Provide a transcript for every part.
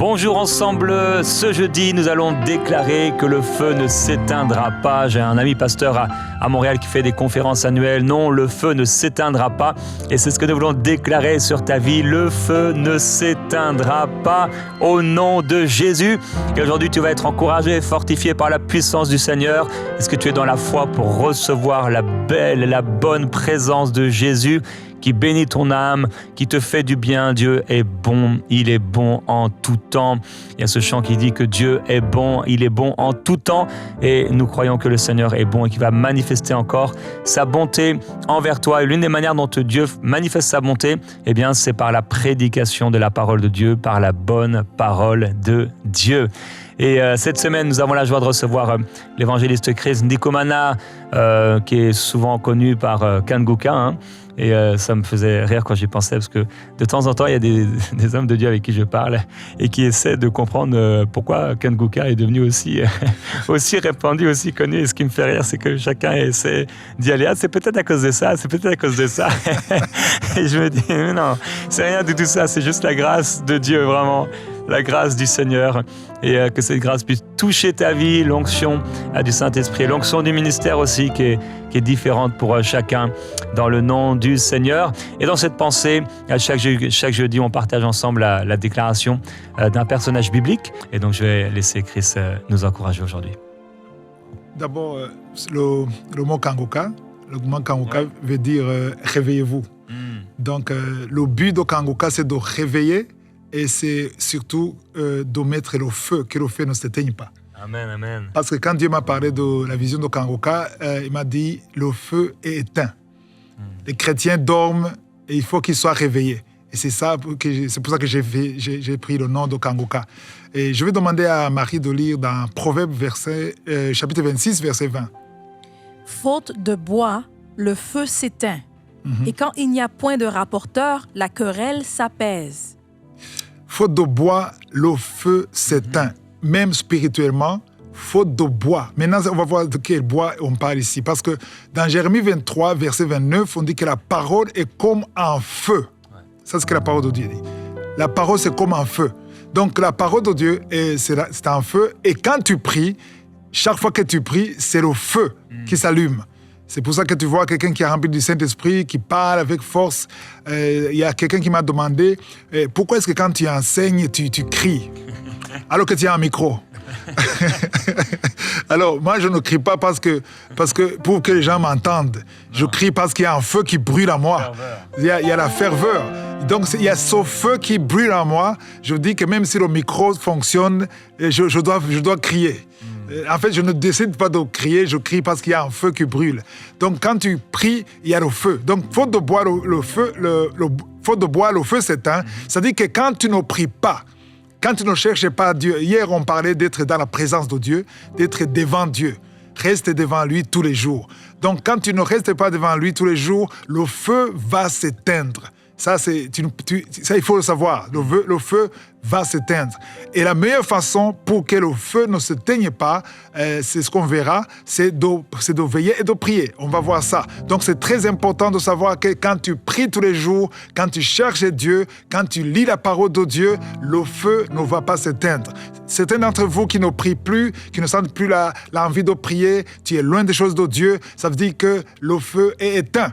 Bonjour ensemble, ce jeudi nous allons déclarer que le feu ne s'éteindra pas. J'ai un ami pasteur à Montréal qui fait des conférences annuelles. Non, le feu ne s'éteindra pas et c'est ce que nous voulons déclarer sur ta vie. Le feu ne s'éteindra pas au nom de Jésus. Et aujourd'hui tu vas être encouragé, fortifié par la puissance du Seigneur. Est-ce que tu es dans la foi pour recevoir la belle et la bonne présence de Jésus qui bénit ton âme, qui te fait du bien? Dieu est bon, il est bon en tout temps. Il y a ce chant qui dit que Dieu est bon, il est bon en tout temps et nous croyons que le Seigneur est bon et qu'il va manifester encore sa bonté envers toi. Et l'une des manières dont Dieu manifeste sa bonté, eh bien, c'est par la prédication de la parole de Dieu, par la bonne parole de Dieu. Et cette semaine, nous avons la joie de recevoir l'évangéliste Chris Ndikumana, qui est souvent connu par Kanguka, hein. Et ça me faisait rire quand j'y pensais, parce que de temps en temps, il y a des hommes de Dieu avec qui je parle et qui essaient de comprendre pourquoi Kanguka est devenu aussi répandu, aussi connu. Et ce qui me fait rire, c'est que chacun essaie d'y aller. Ah, c'est peut-être à cause de ça, c'est peut-être à cause de ça. Et je me dis, mais non, c'est rien de tout ça, c'est juste la grâce de Dieu, vraiment. La grâce du Seigneur et que cette grâce puisse toucher ta vie, l'onction du Saint-Esprit, l'onction du ministère aussi qui est différente pour chacun dans le nom du Seigneur. Et dans cette pensée, chaque jeudi, on partage ensemble la déclaration d'un personnage biblique. Et donc, je vais laisser Chris nous encourager aujourd'hui. D'abord, le mot Kanguka, veut dire réveillez-vous. Donc, le but de Kanguka, c'est de réveiller. Et c'est surtout de mettre le feu, que le feu ne s'éteigne pas. Amen, amen. Parce que quand Dieu m'a parlé de la vision de Kanguka, il m'a dit, le feu est éteint. Les chrétiens dorment et il faut qu'ils soient réveillés. Et c'est pour ça que j'ai pris le nom de Kanguka. Et je vais demander à Marie de lire dans Proverbes chapitre 26, verset 20. Faute de bois, le feu s'éteint. Et quand il n'y a point de rapporteur, la querelle s'apaise. Faute de bois, le feu s'éteint. Même spirituellement, faute de bois. Maintenant, on va voir de quel bois on parle ici. Parce que dans Jérémie 23, verset 29, on dit que la parole est comme un feu. Ça, c'est ce que la parole de Dieu dit. La parole, c'est comme un feu. Donc, la parole de Dieu, c'est un feu. Et quand tu pries, chaque fois que tu pries, c'est le feu qui s'allume. C'est pour ça que tu vois quelqu'un qui est rempli du Saint-Esprit, qui parle avec force. Il y a quelqu'un qui m'a demandé pourquoi est-ce que quand tu enseignes, tu cries alors que tu as un micro. Alors, moi, je ne crie pas parce que pour que les gens m'entendent. Je crie parce qu'il y a un feu qui brûle en moi. Il y a la ferveur. Donc, il y a ce feu qui brûle en moi. Je dis que même si le micro fonctionne, je dois crier. En fait, je ne décide pas de crier, je crie parce qu'il y a un feu qui brûle. Donc, quand tu pries, il y a le feu. Donc, faute de boire le feu s'éteint. C'est-à-dire que quand tu ne pries pas, quand tu ne cherches pas Dieu, hier on parlait d'être dans la présence de Dieu, d'être devant Dieu. Reste devant lui tous les jours. Donc, quand tu ne restes pas devant lui tous les jours, le feu va s'éteindre. Ça, il faut le savoir. Le feu va s'éteindre. Et la meilleure façon pour que le feu ne s'éteigne pas, c'est ce qu'on verra, c'est de veiller et de prier. On va voir ça. Donc, c'est très important de savoir que quand tu pries tous les jours, quand tu cherches Dieu, quand tu lis la parole de Dieu, le feu ne va pas s'éteindre. Certains d'entre vous qui ne prient plus, qui ne sentent plus l'envie de prier, tu es loin des choses de Dieu, ça veut dire que le feu est éteint.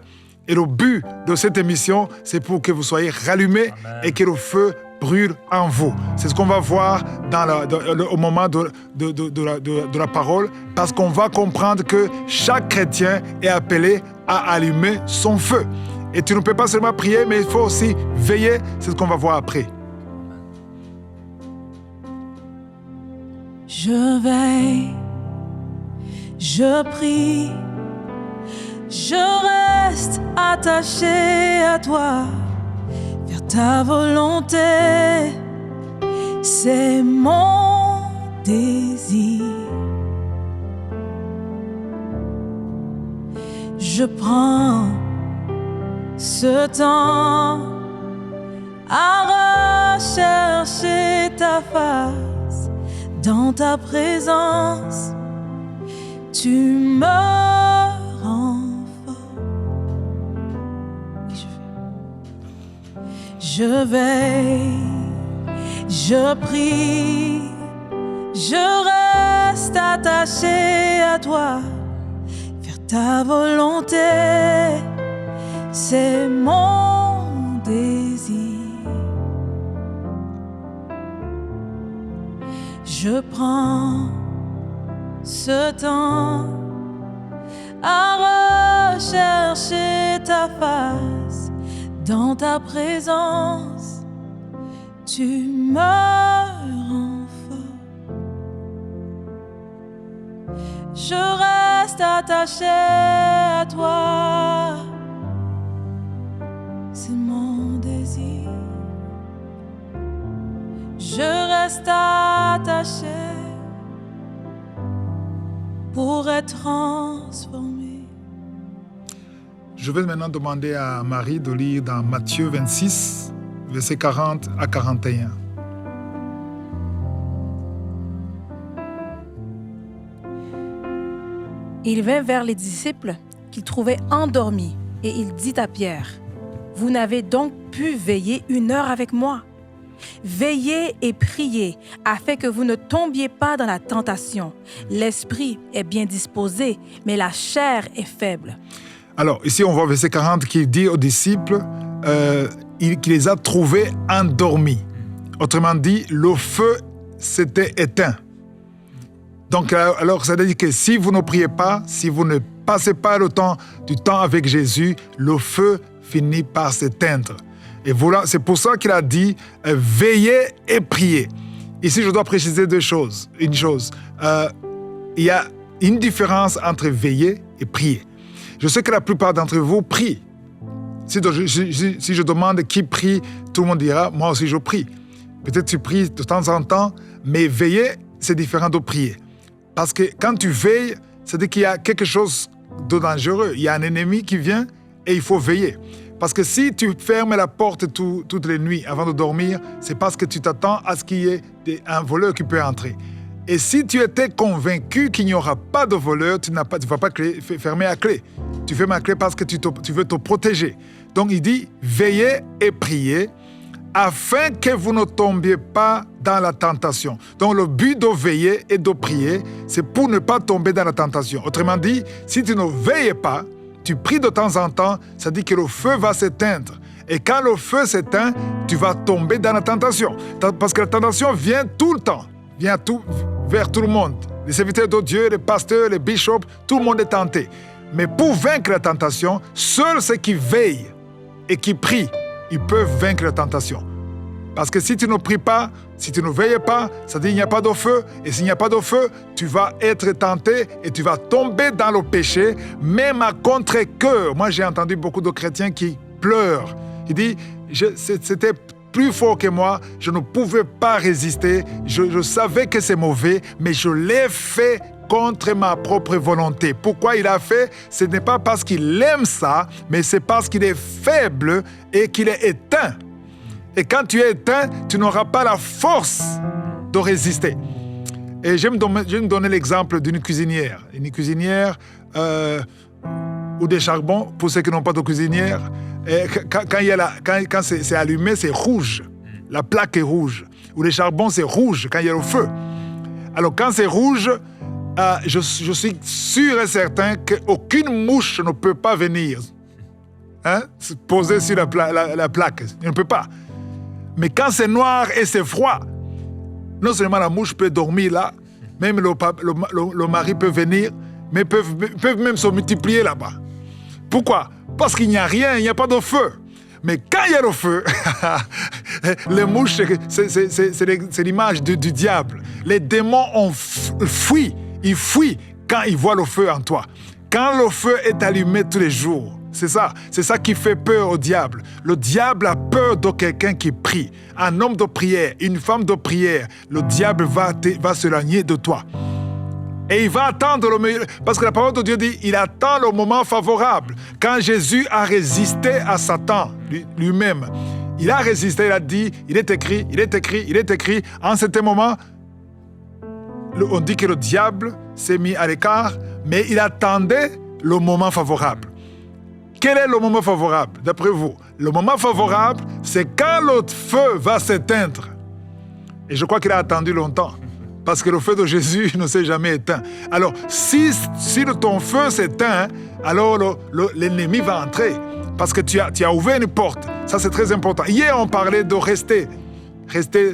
Et le but de cette émission, c'est pour que vous soyez rallumés et que le feu brûle en vous. C'est ce qu'on va voir au moment de la parole, parce qu'on va comprendre que chaque chrétien est appelé à allumer son feu. Et tu ne peux pas seulement prier, mais il faut aussi veiller. C'est ce qu'on va voir après. Je veille, je prie, je reste attaché à toi, vers ta volonté, c'est mon désir. Je prends ce temps à rechercher ta face, dans ta présence, tu me rends. Je veille, Je prie, je reste attaché à toi. Faire ta volonté, c'est mon désir. Je prends ce temps à rechercher ta face. Dans ta présence, tu me rends fort. Je reste attaché à toi. C'est mon désir. Je reste attaché pour être transformé. Je vais maintenant demander à Marie de lire dans Matthieu 26, versets 40 à 41. Il vint vers les disciples qu'il trouvait endormis et il dit à Pierre, « Vous n'avez donc pu veiller 1 heure avec moi? Veillez et priez afin que vous ne tombiez pas dans la tentation. L'esprit est bien disposé, mais la chair est faible. » Alors, ici, on voit verset 40 qui dit aux disciples qu'il les a trouvés endormis. Autrement dit, le feu s'était éteint. Donc, alors, ça veut dire que si vous ne priez pas, si vous ne passez pas du temps avec Jésus, le feu finit par s'éteindre. Et voilà, c'est pour ça qu'il a dit veillez et priez. Ici, je dois préciser une chose. Il y a une différence entre veiller et prier. Je sais que la plupart d'entre vous prient. Si je demande qui prie, tout le monde dira moi aussi je prie. Peut-être tu pries de temps en temps, mais veiller, c'est différent de prier. Parce que quand tu veilles, c'est-à-dire qu'il y a quelque chose de dangereux. Il y a un ennemi qui vient et il faut veiller. Parce que si tu fermes la porte toutes les nuits avant de dormir, c'est parce que tu t'attends à ce qu'il y ait un voleur qui peut entrer. Et si tu étais convaincu qu'il n'y aura pas de voleur, tu ne vas pas fermer à clé. Tu fermes à clé parce que tu veux te protéger. Donc il dit, veillez et priez afin que vous ne tombiez pas dans la tentation. Donc le but de veiller et de prier, c'est pour ne pas tomber dans la tentation. Autrement dit, si tu ne veilles pas, tu pries de temps en temps, ça dit que le feu va s'éteindre. Et quand le feu s'éteint, tu vas tomber dans la tentation. Parce que la tentation vient tout le temps, vers tout le monde. Les serviteurs de Dieu, les pasteurs, les bishops, tout le monde est tenté. Mais pour vaincre la tentation, seuls ceux qui veillent et qui prient, ils peuvent vaincre la tentation. Parce que si tu ne pries pas, si tu ne veilles pas, ça dit qu'il n'y a pas de feu. Et s'il n'y a pas de feu, tu vas être tenté et tu vas tomber dans le péché, même à contre-cœur. Moi, j'ai entendu beaucoup de chrétiens qui pleurent. Ils disent, c'était plus fort que moi, je ne pouvais pas résister, je savais que c'est mauvais, mais je l'ai fait contre ma propre volonté. Pourquoi il a fait? Ce n'est pas parce qu'il aime ça, mais c'est parce qu'il est faible et qu'il est éteint. Et quand tu es éteint, tu n'auras pas la force de résister. Et je vais me donner l'exemple d'une cuisinière. Une cuisinière ou des charbons, pour ceux qui n'ont pas de cuisinière. Et quand c'est allumé, c'est rouge. La plaque est rouge. Ou les charbons, c'est rouge quand il y a le feu. Alors quand c'est rouge, je suis sûr et certain qu'aucune mouche ne peut pas venir se poser sur la plaque. Elle ne peut pas. Mais quand c'est noir et c'est froid, non seulement la mouche peut dormir là, même le mari peut venir, mais peuvent même se multiplier là-bas. Pourquoi? Parce qu'il n'y a rien, il n'y a pas de feu. Mais quand il y a le feu, les mouches, c'est l'image du diable. Les démons fuient, ils fuient quand ils voient le feu en toi. Quand le feu est allumé tous les jours, c'est ça qui fait peur au diable. Le diable a peur de quelqu'un qui prie. Un homme de prière, une femme de prière, le diable va s'éloigner de toi. Et il va attendre le meilleur. Parce que la parole de Dieu dit, il attend le moment favorable. Quand Jésus a résisté à Satan lui-même, il a résisté, il a dit, il est écrit. En ce moment, on dit que le diable s'est mis à l'écart, mais il attendait le moment favorable. Quel est le moment favorable, d'après vous? Le moment favorable, c'est quand le feu va s'éteindre. Et je crois qu'il a attendu longtemps. Parce que le feu de Jésus ne s'est jamais éteint. Alors, si ton feu s'éteint, alors l'ennemi va entrer. Parce que tu as ouvert une porte. Ça, c'est très important. Hier, on parlait de rester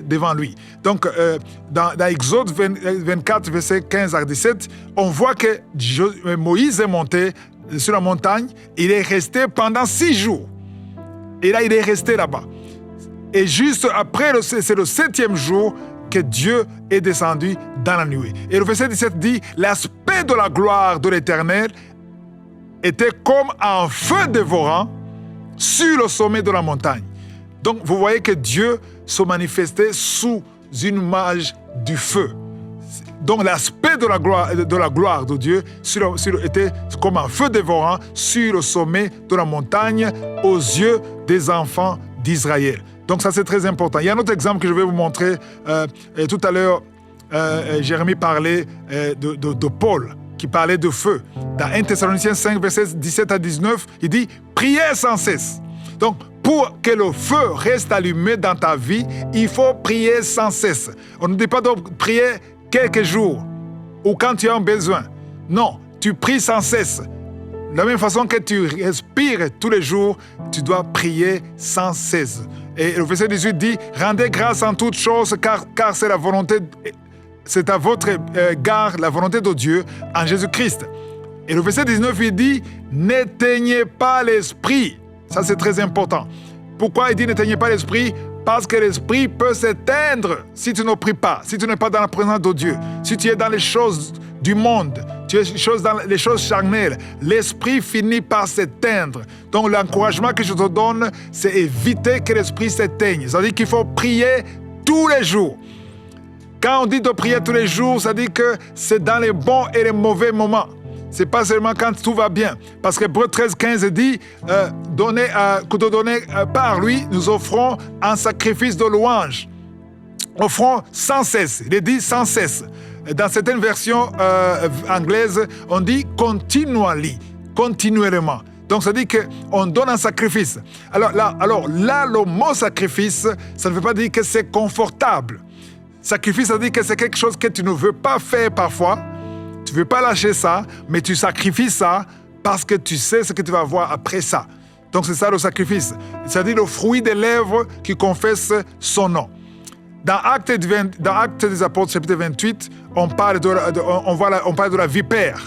devant lui. Donc, dans Exode 24, versets 15 à 17, on voit que Moïse est monté sur la montagne. Il est resté pendant 6 jours. Et là, il est resté là-bas. Et juste après, c'est le 7e jour que Dieu est descendu dans la nuée. Et le verset 17 dit, l'aspect de la gloire de l'Éternel était comme un feu dévorant sur le sommet de la montagne. Donc, vous voyez que Dieu se manifestait sous une image du feu. Donc, l'aspect de la gloire de Dieu était comme un feu dévorant sur le sommet de la montagne aux yeux des enfants d'Israël. Donc, ça, c'est très important. Il y a un autre exemple que je vais vous montrer. Tout à l'heure, Jérémie parlait de Paul, qui parlait de feu. Dans 1 Thessaloniciens 5, versets 17 à 19, il dit « Priez sans cesse ». Donc, pour que le feu reste allumé dans ta vie, il faut prier sans cesse. On ne dit pas de prier quelques jours ou quand tu as un besoin. Non, tu pries sans cesse. De la même façon que tu respires tous les jours, tu dois prier sans cesse. Et le verset 18 dit « Rendez grâce en toutes choses, car c'est la volonté, c'est à votre égard la volonté de Dieu en Jésus-Christ. » Et le verset 19, il dit « N'éteignez pas l'esprit. » Ça, c'est très important. Pourquoi il dit « N'éteignez pas l'esprit » ? Parce que l'esprit peut s'éteindre si tu ne pries pas, si tu n'es pas dans la présence de Dieu, si tu es dans les choses du monde, tu es dans les choses charnelles, l'esprit finit par s'éteindre. Donc l'encouragement que je te donne, c'est éviter que l'esprit s'éteigne. Ça veut dire qu'il faut prier tous les jours. Quand on dit de prier tous les jours, ça dit que c'est dans les bons et les mauvais moments. Ce n'est pas seulement quand tout va bien. Parce que Hébreux 13, 15 dit par lui, nous offrons un sacrifice de louange. Offrons sans cesse. Il est dit sans cesse. Dans certaines versions anglaises, on dit continually, continuellement. Donc ça dit qu'on donne un sacrifice. Alors là, le mot sacrifice, ça ne veut pas dire que c'est confortable. Sacrifice, ça dit que c'est quelque chose que tu ne veux pas faire parfois. Tu ne veux pas lâcher ça, mais tu sacrifies ça parce que tu sais ce que tu vas voir après ça. Donc c'est ça le sacrifice. C'est-à-dire le fruit des lèvres qui confessent son nom. Dans Actes des Apôtres, chapitre 28, on parle de la vipère.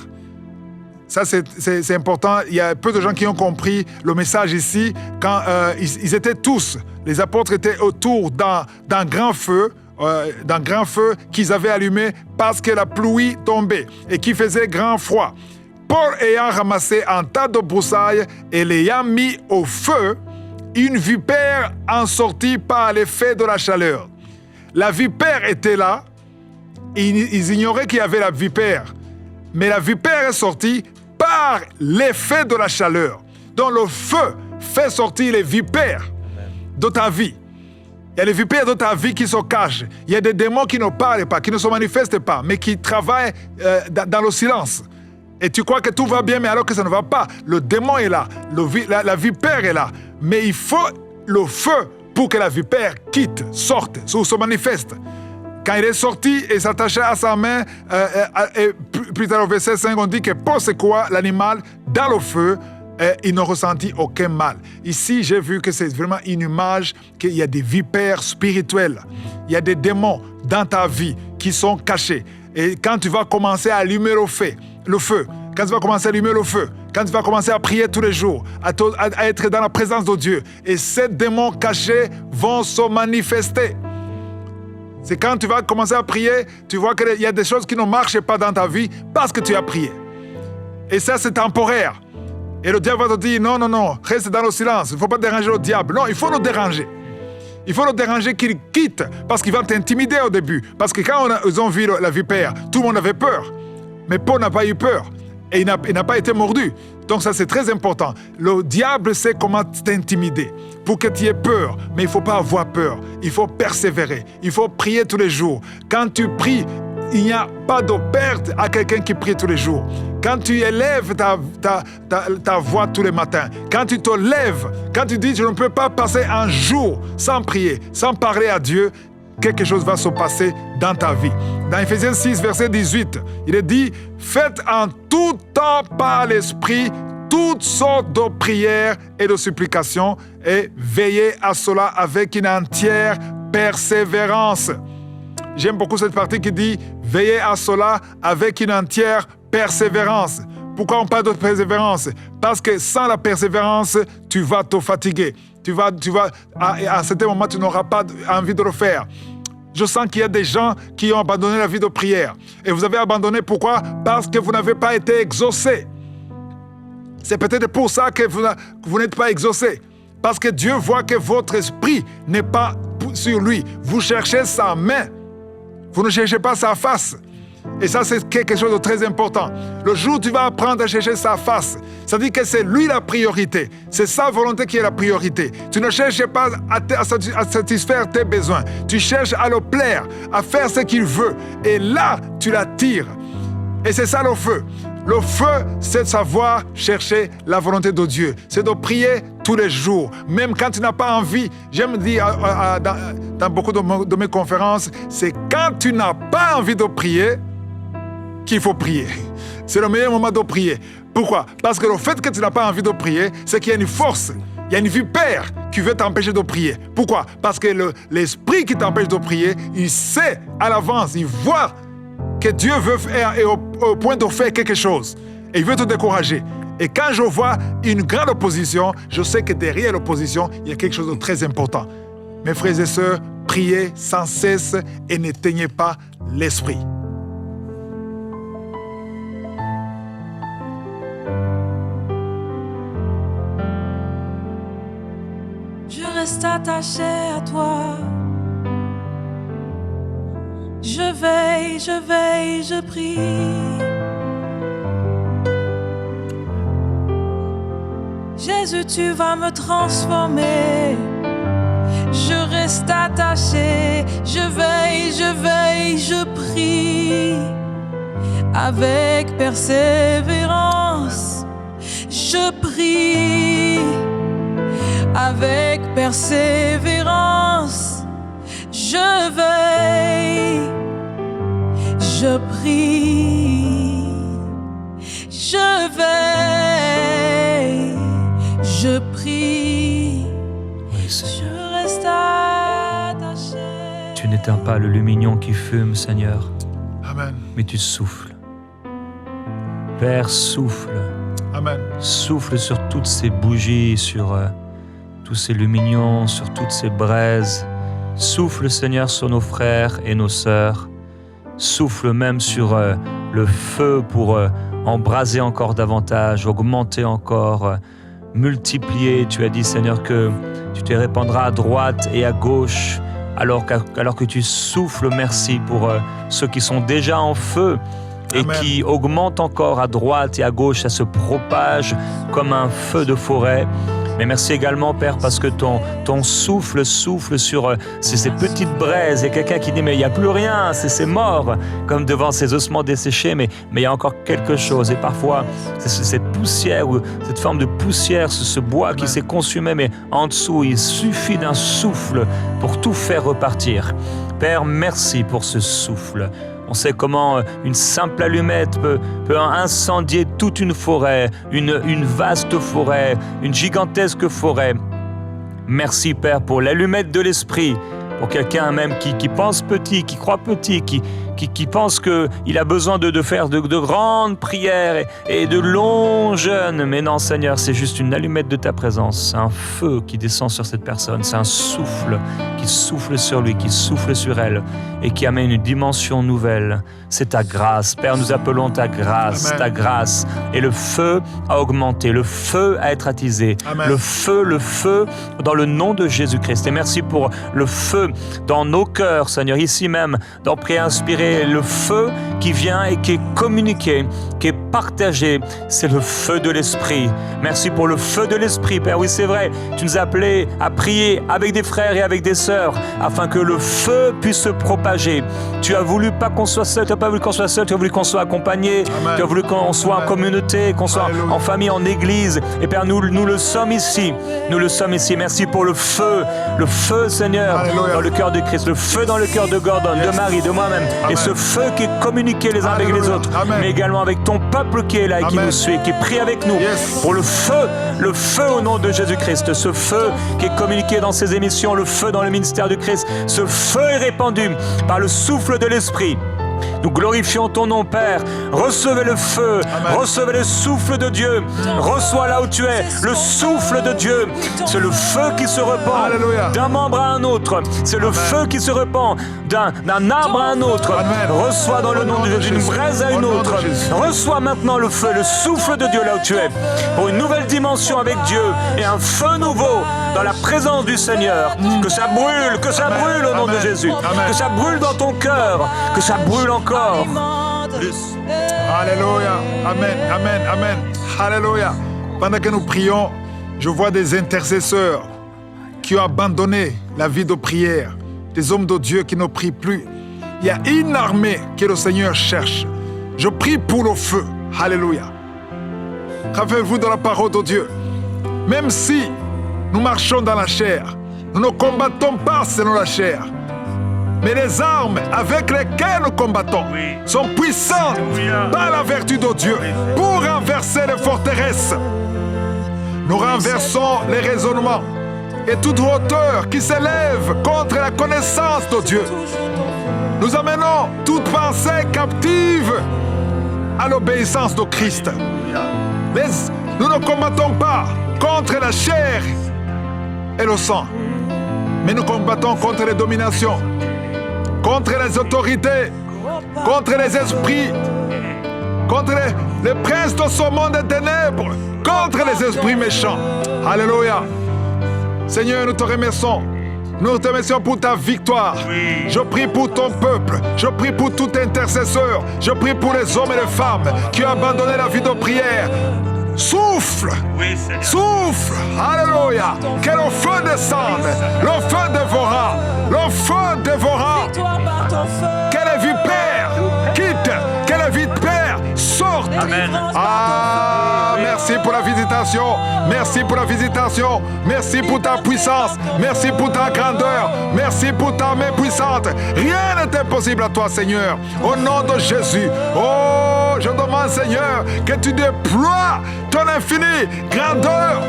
Ça, c'est important. Il y a peu de gens qui ont compris le message ici. Quand ils étaient tous, les apôtres étaient autour d'un grand feu, qu'ils avaient allumé parce que la pluie tombait et qui faisait grand froid. Paul ayant ramassé un tas de broussailles et l'ayant mis au feu, une vipère en sortit par l'effet de la chaleur. La vipère était là, ils ignoraient qu'il y avait la vipère, mais la vipère est sortie par l'effet de la chaleur. Donc le feu fait sortir les vipères de ta vie. Il y a les vipères de ta vie qui se cachent. Il y a des démons qui ne parlent pas, qui ne se manifestent pas, mais qui travaillent dans le silence. Et tu crois que tout va bien, mais alors que ça ne va pas. Le démon est là, la vipère est là. Mais il faut le feu pour que la vipère quitte, sorte, se manifeste. Quand il est sorti et s'attachait à sa main, et plus tard au verset 5, on dit que pour secoua l'animal dans le feu, il ne ressentit aucun mal. Ici, j'ai vu que c'est vraiment une image qu'il y a des vipères spirituelles. Il y a des démons dans ta vie qui sont cachés. Et quand tu vas commencer à allumer le feu, quand tu vas commencer à allumer le feu, quand tu vas commencer à prier tous les jours, à être dans la présence de Dieu, et ces démons cachés vont se manifester. C'est quand tu vas commencer à prier, tu vois qu'il y a des choses qui ne marchent pas dans ta vie parce que tu as prié. Et ça, c'est temporaire. Et le diable va te dire, non, reste dans le silence. Il ne faut pas déranger le diable. Non, il faut le déranger. Il faut le déranger qu'il quitte parce qu'il va t'intimider au début. Parce que quand ils ont vu la vipère, tout le monde avait peur. Mais Paul n'a pas eu peur. Et il n'a pas été mordu. Donc ça, c'est très important. Le diable sait comment t'intimider pour que tu aies peur. Mais il ne faut pas avoir peur. Il faut persévérer. Il faut prier tous les jours. Quand tu pries, il n'y a pas de perte à quelqu'un qui prie tous les jours. Quand tu élèves ta voix tous les matins, quand tu te lèves, quand tu dis « je ne peux pas passer un jour sans prier, sans parler à Dieu », quelque chose va se passer dans ta vie. Dans Éphésiens 6, verset 18, il est dit « Faites en tout temps par l'Esprit toutes sortes de prières et de supplications et veillez à cela avec une entière persévérance. » J'aime beaucoup cette partie qui dit « Veillez à cela avec une entière persévérance ». Pourquoi on parle de persévérance? Parce que sans la persévérance, tu vas te fatiguer. À un certain moment, tu n'auras pas envie de le faire. Je sens qu'il y a des gens qui ont abandonné la vie de prière. Et vous avez abandonné pourquoi? Parce que vous n'avez pas été exaucé. C'est peut-être pour ça que vous n'êtes pas exaucé. Parce que Dieu voit que votre esprit n'est pas sur lui. Vous cherchez sa main. Vous ne cherchez pas sa face. Et ça, c'est quelque chose de très important. Le jour où tu vas apprendre à chercher sa face, ça dit que c'est lui la priorité. C'est sa volonté qui est la priorité. Tu ne cherches pas à satisfaire tes besoins. Tu cherches à le plaire, à faire ce qu'il veut. Et là, tu l'attires. Et c'est ça le feu. Le feu, c'est de savoir chercher la volonté de Dieu. C'est de prier tous les jours. Même quand tu n'as pas envie, j'aime dire dans beaucoup de mes conférences, c'est quand tu n'as pas envie de prier qu'il faut prier. C'est le meilleur moment de prier. Pourquoi? Parce que le fait que tu n'as pas envie de prier, c'est qu'il y a une force, il y a une vipère qui veut t'empêcher de prier. Pourquoi? Parce que l'esprit qui t'empêche de prier, il sait à l'avance, il voit que Dieu est au point de faire quelque chose. Et il veut te décourager. Et quand je vois une grande opposition, je sais que derrière l'opposition, il y a quelque chose de très important. Mes frères et sœurs, priez sans cesse et n'éteignez pas l'esprit. Je reste attaché à toi. Je veille, je prie. Jésus, tu vas me transformer. Je reste attaché. Je veille, je prie. Avec persévérance, je prie. Avec persévérance, je veille, je prie, je veille, je prie, Oui, Seigneur. je reste attaché. Tu n'éteins pas le lumignon qui fume, Seigneur, Amen. mais tu souffles. Père, souffle. Amen. Souffle sur toutes ces bougies, sur tous ces lumignons, sur toutes ces braises. Souffle, Seigneur, sur nos frères et nos sœurs. Souffle même sur le feu pour embraser encore davantage, augmenter encore, multiplier. Tu as dit, Seigneur, que tu te répandras à droite et à gauche, alors que tu souffles. Merci pour ceux qui sont déjà en feu et Amen. qui augmentent encore à droite et à gauche. Ça se propage comme un feu de forêt. Mais merci également, Père, parce que ton souffle souffle sur ces petites braises. Et quelqu'un qui dit, mais il n'y a plus rien, c'est mort, comme devant ces ossements desséchés, mais il y a encore quelque chose. Et parfois, c'est cette poussière, ou cette forme de poussière, ce bois qui s'est consumé, mais en dessous, il suffit d'un souffle pour tout faire repartir. Père, merci pour ce souffle. On sait comment une simple allumette peut incendier toute une forêt, une vaste forêt, une gigantesque forêt. Merci, Père, pour l'allumette de l'esprit, pour quelqu'un même qui pense petit, qui croit petit, qui pense qu'il a besoin de faire de grandes prières et de longs jeûnes. Mais non, Seigneur, c'est juste une allumette de ta présence. C'est un feu qui descend sur cette personne. C'est un souffle qui souffle sur lui, qui souffle sur elle et qui amène une dimension nouvelle. C'est ta grâce. Père, nous appelons ta grâce, Amen. ta grâce. Et le feu a augmenté, le feu a été attisé. Amen. Le feu dans le nom de Jésus-Christ. Et merci pour le feu dans nos cœurs, Seigneur, ici même, dans Prière inspirée. Et le feu qui vient et qui est communiqué, qui est partagé, c'est le feu de l'Esprit. Merci pour le feu de l'Esprit, Père. Oui, c'est vrai, tu nous as appelés à prier avec des frères et avec des sœurs afin que le feu puisse se propager. Tu as voulu pas qu'on soit seul, tu n'as pas voulu qu'on soit seul, tu as voulu qu'on soit accompagné, Amen. tu as voulu qu'on soit en communauté, qu'on soit Alléluia. en famille, en église. Et Père, nous le sommes ici. Nous le sommes ici. Merci pour le feu, Seigneur, Alléluia. dans le cœur de Christ, le feu dans le cœur de Gordon, de Marie, de moi-même. Amen. Et ce feu qui est communiqué les uns avec les Alléluia. autres, Amen. mais également avec ton peuple qui est là et qui Amen. nous suit, qui prie avec nous. Yes. Pour le feu au nom de Jésus-Christ, ce feu qui est communiqué dans ces émissions, le feu dans le ministère du Christ, ce feu est répandu par le souffle de l'Esprit. Nous glorifions ton nom, Père. Recevez le feu, Amen. recevez le souffle de Dieu. Reçois là où tu es, le souffle de Dieu. C'est le feu qui se répand Alléluia. d'un membre à un autre. C'est le feu qui se répand d'un arbre à un autre. Amen. Reçois dans le nom de Jésus, d'une braise à une Au nom de autre. Jésus. Reçois maintenant le feu, le souffle de Dieu là où tu es. Pour une nouvelle dimension avec Dieu et un feu nouveau dans la présence du Seigneur. Que ça brûle au nom de Amen. Jésus. Amen. Que ça brûle dans ton cœur. Que ça brûle encore. Alléluia. Amen. Amen. Amen. Alléluia. Pendant que nous prions, je vois des intercesseurs qui ont abandonné la vie de prière, des hommes de Dieu qui ne prient plus. Il y a une armée que le Seigneur cherche. Je prie pour le feu. Alléluia. Rappelez-vous dans la parole de Dieu. Même si nous marchons dans la chair, nous ne combattons pas selon la chair. Mais les armes avec lesquelles nous combattons sont puissantes par la vertu de Dieu pour renverser les forteresses. Nous renversons les raisonnements et toute hauteur qui s'élève contre la connaissance de Dieu. Nous amenons toute pensée captive à l'obéissance de Christ. Mais nous ne combattons pas contre la chair et le sang, mais nous combattons contre les dominations, contre les autorités, contre les esprits, contre les princes de ce monde des ténèbres, contre les esprits méchants. Alléluia. Seigneur, nous te remercions. Nous te remercions pour ta victoire. Je prie pour ton peuple. Je prie pour tout intercesseur. Je prie pour les hommes et les femmes qui ont abandonné la vie de prière. Souffle, souffle, alléluia, que le feu descende, le feu dévorant, le feu dévorant, que les vipères quittent, que les vipères sortent. Amen. Ah, merci pour la visitation, merci pour la visitation, merci pour ta puissance, merci pour ta grandeur, merci pour ta main puissante. Rien n'est impossible à toi, Seigneur. Au nom de Jésus, oh, je demande, Seigneur, que tu déploies ton infinie grandeur,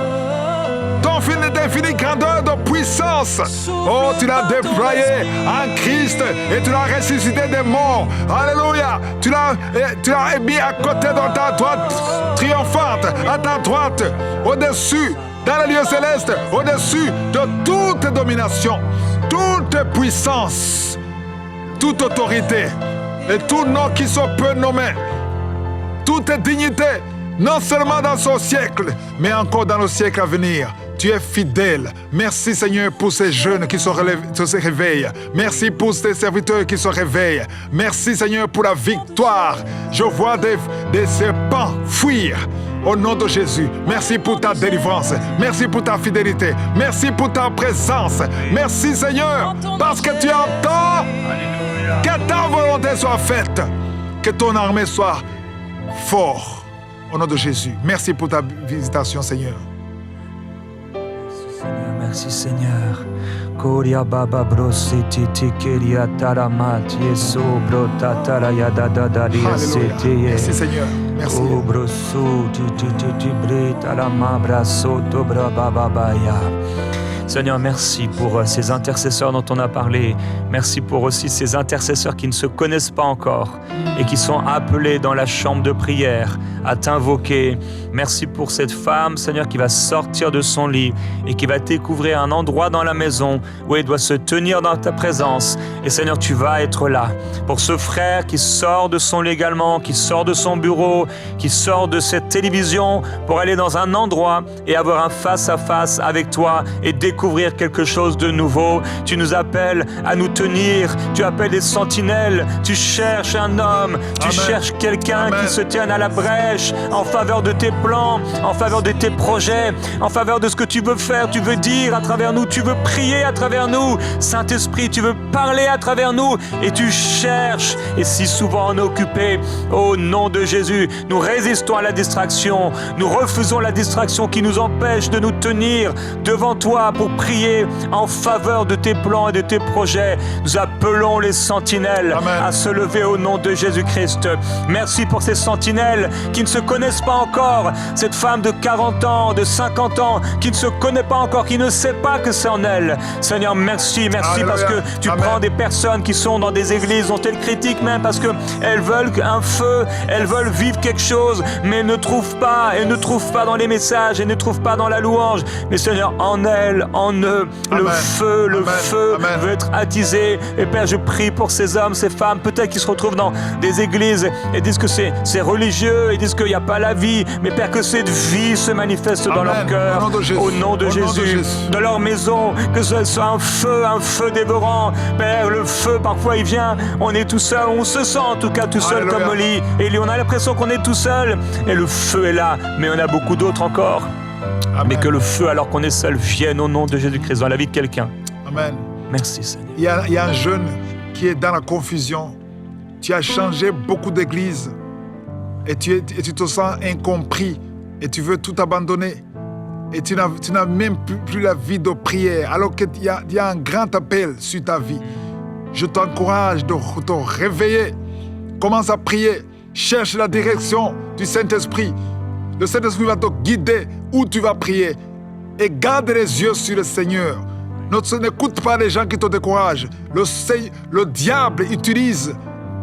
ton infinie grandeur de puissance. Oh, tu l'as déployé en Christ et tu l'as ressuscité des morts. Alléluia. Tu l'as mis à côté de ta droite triomphante, à ta droite, au-dessus, dans les lieux célestes, au-dessus de toute domination, toute puissance, toute autorité et tout nom qui se peut nommer, toute dignité, non seulement dans ce siècle, mais encore dans le siècle à venir. Tu es fidèle. Merci, Seigneur, pour ces jeunes qui se réveillent. Merci pour ces serviteurs qui se réveillent. Merci, Seigneur, pour la victoire. Je vois des serpents fuir. Au nom de Jésus, merci pour ta délivrance. Merci pour ta fidélité. Merci pour ta présence. Merci, Seigneur, parce que tu entends. Que ta volonté soit faite. Que ton armée soit forte. Au nom de Jésus. Merci pour ta visitation, Seigneur. Merci Seigneur. Koria baba brositi tikeria taramat yeso brota taraya da da da Alléluia. Merci, Seigneur. Merci. O brosu ti breta la mabra soto brababaya. Seigneur, merci pour ces intercesseurs dont on a parlé. Merci pour aussi ces intercesseurs qui ne se connaissent pas encore et qui sont appelés dans la chambre de prière à t'invoquer. Merci pour cette femme, Seigneur, qui va sortir de son lit et qui va découvrir un endroit dans la maison où elle doit se tenir dans ta présence. Et Seigneur, tu vas être là. Pour ce frère qui sort de son lit également, qui sort de son bureau, qui sort de cette télévision pour aller dans un endroit et avoir un face-à-face avec toi et découvrir quelque chose de nouveau. Tu nous appelles à nous tenir, tu appelles des sentinelles, tu cherches un homme, tu Amen. cherches quelqu'un Amen. qui se tienne à la brèche en faveur de tes plans, en faveur de tes projets, en faveur de ce que tu veux faire, tu veux dire à travers nous, tu veux prier à travers nous. Saint-Esprit, tu veux parler à travers nous et tu cherches. Et si souvent on est occupé, au nom de Jésus, nous résistons à la distraction, nous refusons la distraction qui nous empêche de nous tenir devant toi pour prier en faveur de tes plans et de tes projets. Nous appelons les sentinelles Amen. à se lever au nom de Jésus-Christ. Merci pour ces sentinelles qui ne se connaissent pas encore. Cette femme de 40 ans, de 50 ans, qui ne se connaît pas encore, qui ne sait pas que c'est en elle. Seigneur, merci Alléluia. parce que tu Amen. prends des personnes qui sont dans des églises dont elles critiquent même parce qu'elles veulent un feu, elles veulent vivre quelque chose, mais elles ne trouvent pas dans les messages, elles ne trouvent pas dans la louange. Mais Seigneur, en elles, en eux, Amen. le Amen. feu Amen. veut être attisé. Et Père, je prie pour ces hommes, ces femmes, peut-être qui se retrouvent dans des églises et disent que c'est religieux, et disent qu'il n'y a pas la vie. Mais Père, que cette vie se manifeste dans Amen. leur cœur, Au nom de Jésus. au nom de Au nom de Jésus, Jésus. dans leur maison, que ce soit un feu dévorant. Père, le feu, parfois il vient, on est tout seul, on se sent en tout cas tout seul Alléluia. comme Oli. Et on a l'impression qu'on est tout seul, et le feu est là, mais on a beaucoup d'autres encore. Amen. Mais que le feu, alors qu'on est seul, vienne au nom de Jésus-Christ dans la vie de quelqu'un. Amen. Merci Seigneur. Il y a un jeune qui est dans la confusion. Tu as changé beaucoup d'églises et tu te sens incompris et tu veux tout abandonner. Et tu n'as même plus la vie de prière alors qu'il y a un grand appel sur ta vie. Je t'encourage de te réveiller. Commence à prier. Cherche la direction du Saint-Esprit. Le Saint-Esprit va te guider où tu vas prier. Et garde les yeux sur le Seigneur. N'écoute pas les gens qui te découragent. Le diable utilise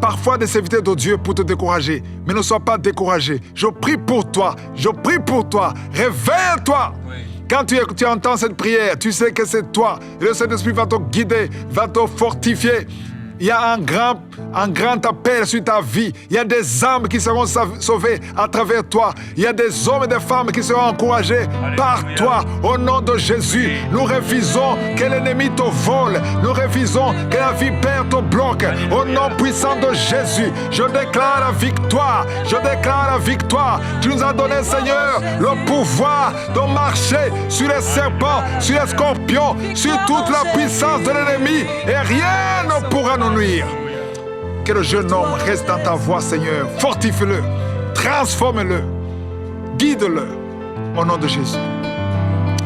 parfois des serviteurs de Dieu pour te décourager. Mais ne sois pas découragé. Je prie pour toi. Je prie pour toi. Réveille-toi. Quand tu entends cette prière, tu sais que c'est toi. Et le Saint-Esprit va te guider, va te fortifier. Il y a un grand appel sur ta vie. Il y a des âmes qui seront sauvées à travers toi. Il y a des hommes et des femmes qui seront encouragés par toi. Au nom de Jésus, nous refusons que l'ennemi te vole. Nous refusons que la vipère te bloque. Au nom puissant de Jésus, je déclare la victoire. Je déclare la victoire. Tu nous as donné, Seigneur, le pouvoir de marcher sur les serpents, sur les scorpions, sur toute la puissance de l'ennemi. Et rien ne pourra nous nuire. Que le jeune homme reste dans ta voie, Seigneur. Fortifie-le, transforme-le, guide-le. Au nom de Jésus.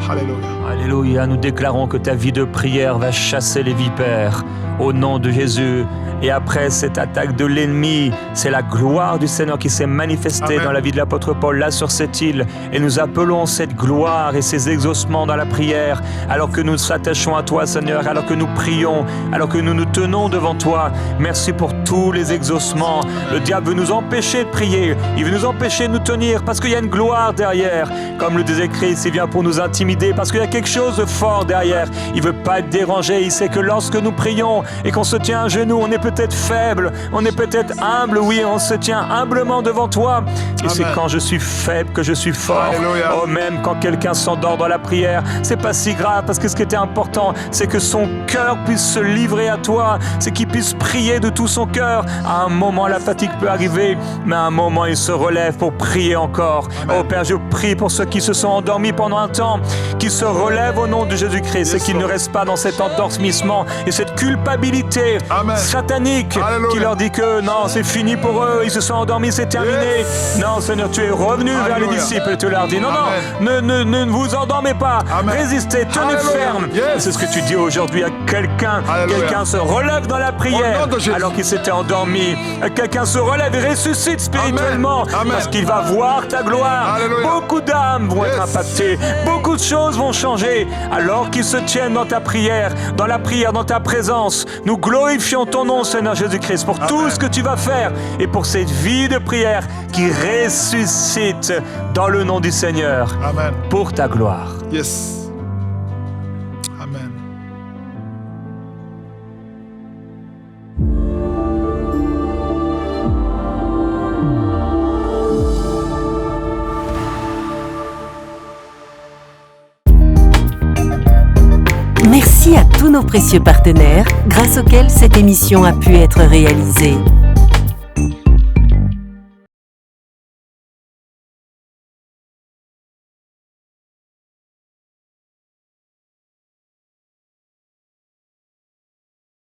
Alléluia. Alléluia, nous déclarons que ta vie de prière va chasser les vipères au nom de Jésus. Et après cette attaque de l'ennemi, c'est la gloire du Seigneur qui s'est manifestée Amen. dans la vie de l'apôtre Paul, là sur cette île. Et nous appelons cette gloire et ces exaucements dans la prière, alors que nous nous attachons à toi, Seigneur, alors que nous prions, alors que nous nous tenons devant toi. Merci pour tous les exaucements. Le diable veut nous empêcher de prier, il veut nous empêcher de nous tenir, parce qu'il y a une gloire derrière. Comme le disait Christ, il vient pour nous intimider, parce qu'il y a quelque chose de fort derrière. Il ne veut pas être dérangé, il sait que lorsque nous prions et qu'on se tient à genoux, on est peut-être faible, on est peut-être humble, oui, on se tient humblement devant toi. Et c'est quand je suis faible que je suis fort. Alléluia. Oh, même quand quelqu'un s'endort dans la prière, c'est pas si grave, parce que ce qui était important, c'est que son cœur puisse se livrer à toi, c'est qu'il puisse prier de tout son cœur. À un moment, la fatigue peut arriver, mais à un moment, il se relève pour prier encore. Amen. Oh Père, je prie pour ceux qui se sont endormis pendant un temps, qu'ils se relèvent au nom de Jésus-Christ, et qu'ils ne restent pas dans cet endormissement et cette culpabilité Amen. satanique Alléluia. qui leur dit que non, c'est fini pour eux, ils se sont endormis, c'est terminé. Yes. Non, Seigneur, tu es revenu vers les Alléluia. disciples et tu leur dis non, Amen. non, ne vous endormez pas, Amen. résistez, tenez Alléluia. ferme. Yes. C'est ce que tu dis aujourd'hui à quelqu'un. Alléluia. Quelqu'un se relève dans la Au prière nom de Jésus. alors qu'il s'était endormi. Quelqu'un se relève et ressuscite spirituellement. Amen. Amen. Parce qu'il va voir ta gloire. Alléluia. Beaucoup d'âmes vont être Yes. impactées. Beaucoup de choses vont changer alors qu'ils se tiennent dans ta prière, dans la prière, dans ta présence. puissance. Nous glorifions ton nom, Seigneur Jésus-Christ, pour tout ce que tu vas faire et pour cette vie de prière qui ressuscite dans le nom du Seigneur. Amen. Pour ta gloire. Yes. Amen. Merci à tous nos précieux partenaires grâce auxquels cette émission a pu être réalisée.